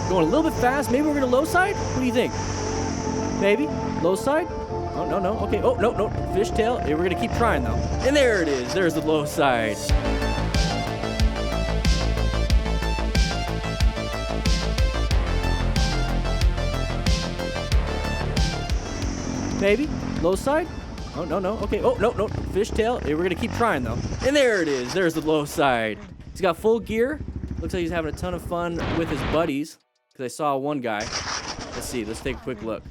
Going a little bit fast. Maybe we're gonna low side? What do you think? Maybe? Low side? Oh, no, no. Okay. Oh, no, no. Fishtail. Hey, we're gonna keep trying, though. And there it is. There's the low side. Maybe? Low side? Oh, no, no. Okay. Oh, no, no. Fishtail. Hey, we're gonna keep trying, though. And there it is. There's the low side. He's got full gear. Looks like he's having a ton of fun with his buddies. Because I saw one guy. Let's see. Let's take a quick look.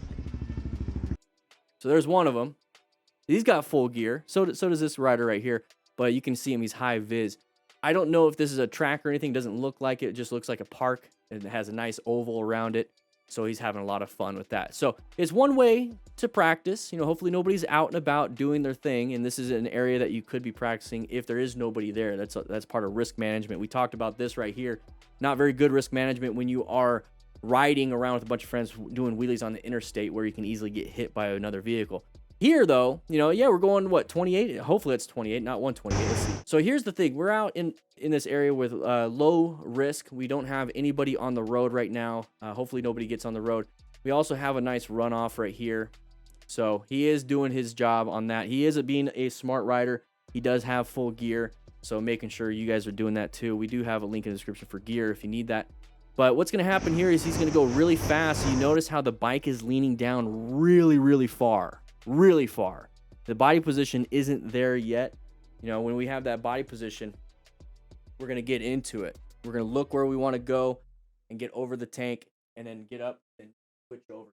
So there's one of them. He's got full gear. So does this rider right here. But you can see him. He's high vis. I don't know if this is a track or anything. It doesn't look like it. It just looks like a park. And it has a nice oval around it. So he's having a lot of fun with that. So it's one way to practice. You know, hopefully nobody's out and about doing their thing. And this is an area that you could be practicing if there is nobody there. That's part of risk management. We talked about this right here. Not very good risk management when you are riding around with a bunch of friends doing wheelies on the interstate where you can easily get hit by another vehicle. Here, though, you know, yeah, we're going, what, 28? Hopefully it's 28, not 128. Let's see. So here's the thing. We're out in this area with low risk. We don't have anybody on the road right now. Hopefully nobody gets on the road. We also have a nice runoff right here. So he is doing his job on that. He is being a smart rider. He does have full gear. So making sure you guys are doing that too. We do have a link in the description for gear if you need that. But what's going to happen here is he's going to go really fast. So you notice how the bike is leaning down really, really far. Really far. The body position isn't there yet. You know, when we have that body position, we're going to get into it. We're going to look where we want to go and get over the tank and then get up and switch over.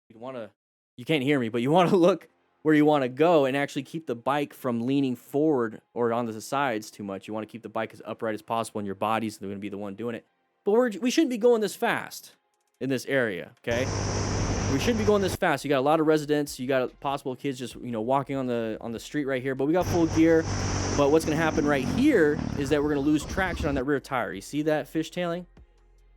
You can't hear me, but you want to look where you want to go and actually keep the bike from leaning forward or on the sides too much. You want to keep the bike as upright as possible, and your body's going to be the one doing it. But we shouldn't be going this fast in this area, okay? We shouldn't be going this fast. You got a lot of residents. You got possible kids just, you know, walking on the street right here. But we got full gear. But what's going to happen right here is that we're going to lose traction on that rear tire. You see that fishtailing?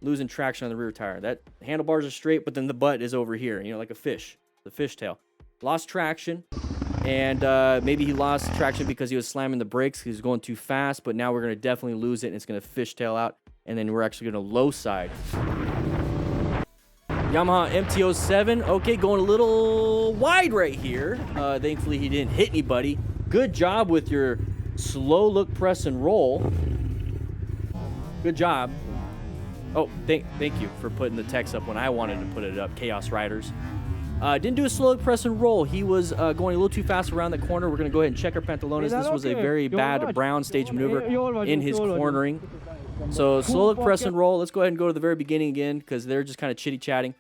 Losing traction on the rear tire. That handlebars are straight, but then the butt is over here, you know, like a fish, the fishtail. Lost traction. And maybe he lost traction because he was slamming the brakes. He was going too fast. But now we're going to definitely lose it, and it's going to fishtail out. And then we're actually going to low side. Yamaha MT-07, okay, going a little wide right here. Thankfully, he didn't hit anybody. Good job with your slow look, press, and roll. Good job. Oh, thank you for putting the text up when I wanted to put it up, Chaos Riders. Didn't do a slow look, press, and roll. He was going a little too fast around the corner. We're going to go ahead and check our pantalones. This was a very bad brown stage maneuver in his cornering. So slow look, press, and roll. Let's go ahead and go to the very beginning again because they're just kind of chitty-chatting.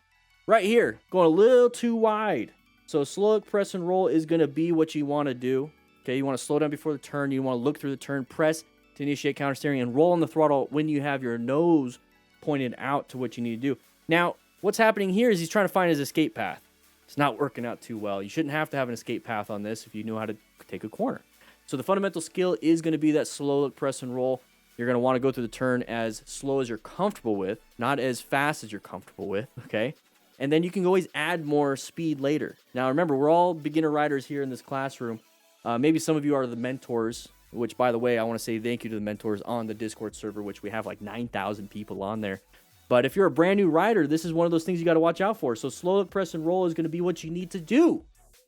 Right here, going a little too wide. So slow look, press, and roll is going to be what you want to do. Okay, you want to slow down before the turn. You want to look through the turn, press to initiate counter steering, and roll on the throttle when you have your nose pointed out to what you need to do. Now, what's happening here is he's trying to find his escape path. It's not working out too well. You shouldn't have to have an escape path on this if you know how to take a corner. So the fundamental skill is going to be that slow look, press, and roll. You're going to want to go through the turn as slow as you're comfortable with, not as fast as you're comfortable with, okay? And then you can always add more speed later. Now, remember, we're all beginner riders here in this classroom. Maybe some of you are the mentors, which, by the way, I want to say thank you to the mentors on the Discord server, which we have like 9,000 people on there. But if you're a brand new rider, this is one of those things you got to watch out for. So slow look, press, and roll is going to be what you need to do.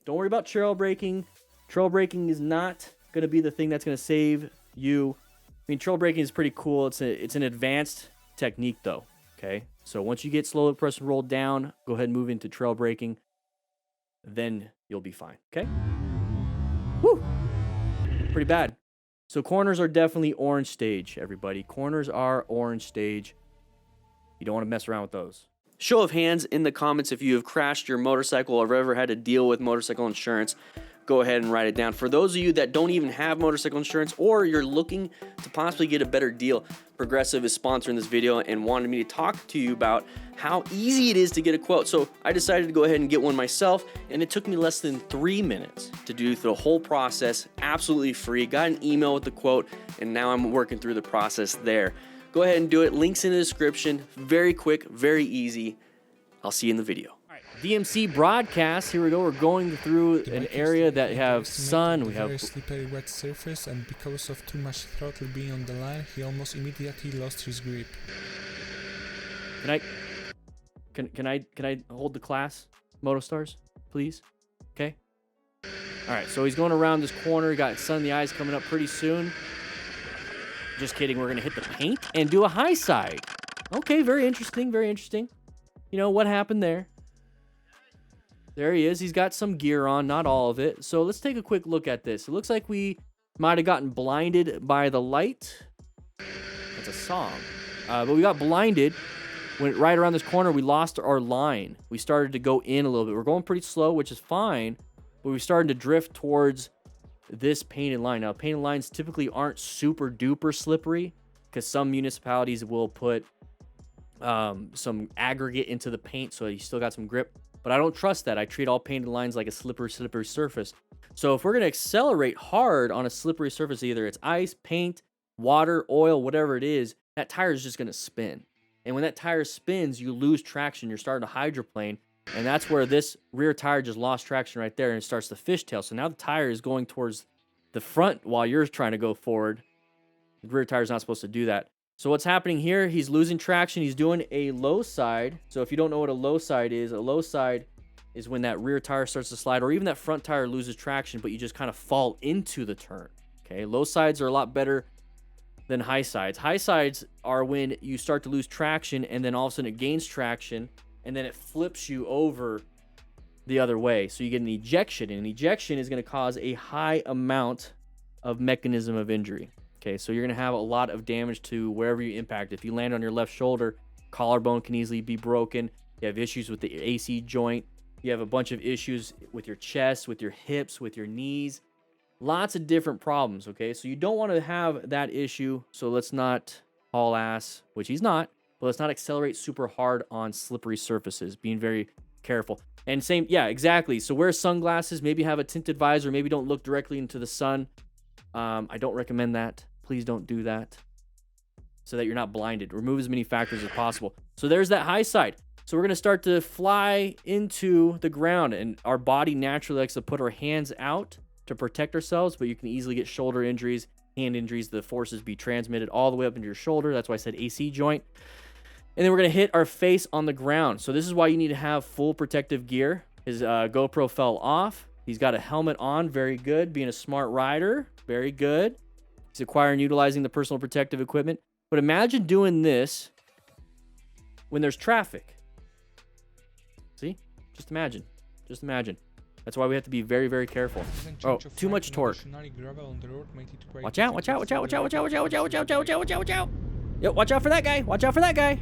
Don't worry about trail braking. Trail braking is not going to be the thing that's going to save you. I mean, trail braking is pretty cool. It's an advanced technique, though. Okay, so once you get slow look, press, and roll down, go ahead and move into trail braking. Then you'll be fine. Okay. Woo! Pretty bad. So corners are definitely orange stage, everybody. Corners are orange stage. You don't want to mess around with those. Show of hands in the comments if you have crashed your motorcycle or ever had to deal with motorcycle insurance. Go ahead and write it down. For those of you that don't even have motorcycle insurance or you're looking to possibly get a better deal, Progressive is sponsoring this video and wanted me to talk to you about how easy it is to get a quote. So I decided to go ahead and get one myself, and it took me less than 3 minutes to do the whole process, absolutely free. Got an email with the quote, and now I'm working through the process there. Go ahead and do it. Links in the description. Very quick, very easy. I'll see you in the video. DMC broadcast. Here we go. We're going through an area that have sun. We have very slippery wet surface, and because of too much throttle being on the line, he almost immediately lost his grip. Can I Can I hold the class, Motostars, please? Okay. All right, so he's going around this corner. Got sun in the eyes coming up pretty soon. Just kidding. We're gonna hit the paint and do a high side. Okay, very interesting. Very interesting. You know what happened there? There he is. He's got some gear on, not all of it. So let's take a quick look at this. It looks like we might have gotten blinded by the light. That's a song. But we got blinded. When right around this corner, we lost our line. We started to go in a little bit. We're going pretty slow, which is fine. But we started to drift towards this painted line. Now, painted lines typically aren't super duper slippery because some municipalities will put some aggregate into the paint so you still got some grip. But I don't trust that. I treat all painted lines like a slippery surface. So if we're going to accelerate hard on a slippery surface, either it's ice, paint, water, oil, whatever it is, that tire is just going to spin. And when that tire spins, you lose traction. You're starting to hydroplane. And that's where this rear tire just lost traction right there and it starts to fishtail. So now the tire is going towards the front while you're trying to go forward. The rear tire is not supposed to do that. So what's happening here, he's losing traction. He's doing a low side. So if you don't know what a low side is when that rear tire starts to slide or even that front tire loses traction, but you just kind of fall into the turn. Okay, low sides are a lot better than high sides. High sides are when you start to lose traction and then all of a sudden it gains traction and then it flips you over the other way. So you get an ejection, and an ejection is going to cause a high amount of mechanism of injury. Okay, so you're going to have a lot of damage to wherever you impact. If you land on your left shoulder, collarbone can easily be broken. You have issues with the AC joint. You have a bunch of issues with your chest, with your hips, with your knees. Lots of different problems, okay? So you don't want to have that issue, so let's not haul ass, which he's not, but let's not accelerate super hard on slippery surfaces, being very careful. And same, yeah, exactly. So wear sunglasses, maybe have a tinted visor, maybe don't look directly into the sun. I don't recommend that. Please don't do that so that you're not blinded. Remove as many factors as possible. So there's that high side. So we're going to start to fly into the ground, and our body naturally likes to put our hands out to protect ourselves, but you can easily get shoulder injuries, hand injuries, the forces be transmitted all the way up into your shoulder. That's why I said AC joint. And then we're going to hit our face on the ground. So this is why you need to have full protective gear. His GoPro fell off. He's got a helmet on. Very good. Being a smart rider. Very good. He's acquiring, utilizing the personal protective equipment. But imagine doing this when there's traffic. See? Just imagine. Just imagine. That's why we have to be very, very careful. Oh, too much torque. Watch out, watch out, watch out, watch out, watch out, watch out, watch out, watch out, watch out, watch out, watch out, watch out. Yo, watch out for that guy. Watch out for that guy.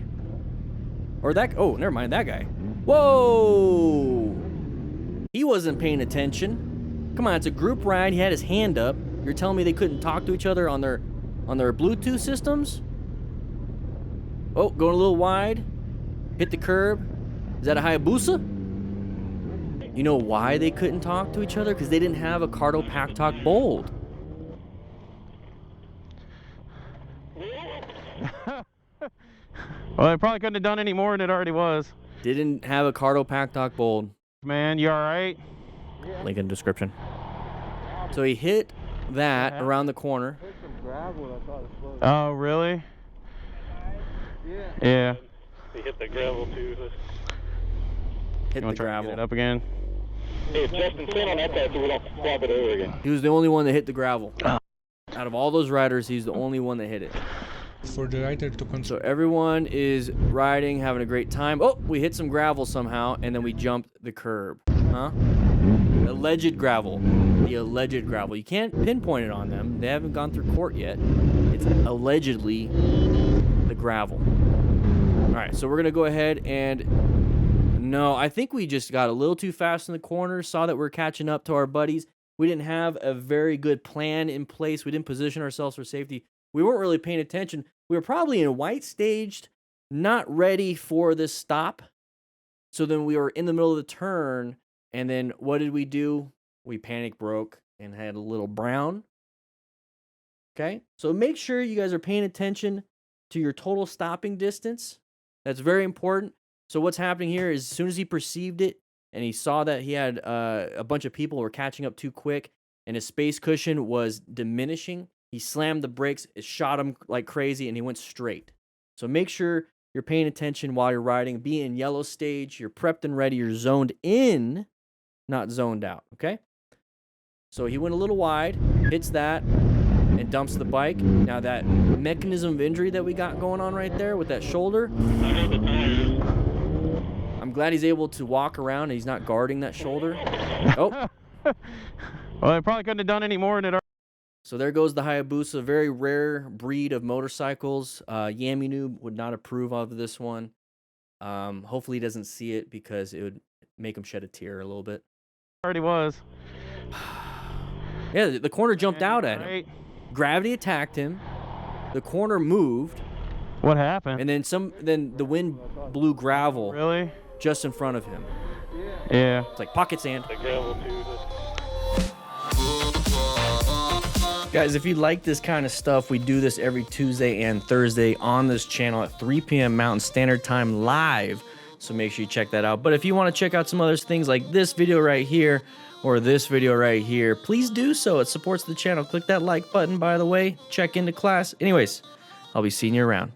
Or that, oh, never mind, that guy. Whoa! He wasn't paying attention. Come on, it's a group ride. He had his hand up. You're telling me they couldn't talk to each other on their Bluetooth systems? Oh, going a little wide. Hit the curb. Is that a Hayabusa? You know why they couldn't talk to each other? Because they didn't have a Cardo Pack Talk Bold. Well, they probably couldn't have done any more than it already was. Didn't have a Cardo Pack Talk Bold. Man, you alright? Link in the description. So he hit that around the corner. Oh, really? Yeah. He hit the gravel too. Hit the gravel. Get it up again. Hey, Justin, stand on that side so we don't flop it over again. He was the only one that hit the gravel. Out of all those riders, he's the only one that hit it. For the rider to control. So everyone is riding, having a great time. Oh, we hit some gravel somehow, and then we jumped the curb. Huh? Alleged gravel. The alleged gravel. You can't pinpoint it on them. They haven't gone through court yet. It's allegedly the gravel. All right, so we're going to go ahead and... No, I think we just got a little too fast in the corner, saw that we're catching up to our buddies. We didn't have a very good plan in place. We didn't position ourselves for safety. We weren't really paying attention. We were probably in white staged, not ready for this stop. So then we were in the middle of the turn, and then what did we do? We panic broke and had a little brown. Okay? So make sure you guys are paying attention to your total stopping distance. That's very important. So what's happening here is as soon as he perceived it and he saw that he had a bunch of people were catching up too quick and his space cushion was diminishing, he slammed the brakes, it shot him like crazy, and he went straight. So make sure You're paying attention while you're riding. Be in yellow stage. You're prepped and ready. You're zoned in, not zoned out, okay? So he went a little wide, hits that, and dumps the bike. Now that mechanism of injury that we got going on right there with that shoulder, I'm glad he's able to walk around and he's not guarding that shoulder. Oh. Well, I probably couldn't have done any more than it already. So there goes the Hayabusa, very rare breed of motorcycles. Yami Noob would not approve of this one. Hopefully he doesn't see it because it would make him shed a tear a little bit. Already was. Yeah, the corner jumped out at him. Right. Gravity attacked him. The corner moved, What happened? and then the wind blew gravel Really? just in front of him. Yeah. It's like pocket sand. The gravel too. Guys, if you like this kind of stuff, we do this every Tuesday and Thursday on this channel at 3 p.m. Mountain Standard Time live. So make sure you check that out. But if you want to check out some other things like this video right here or this video right here, please do so. It supports the channel. Click that like button, by the way. Check into class. Anyways, I'll be seeing you around.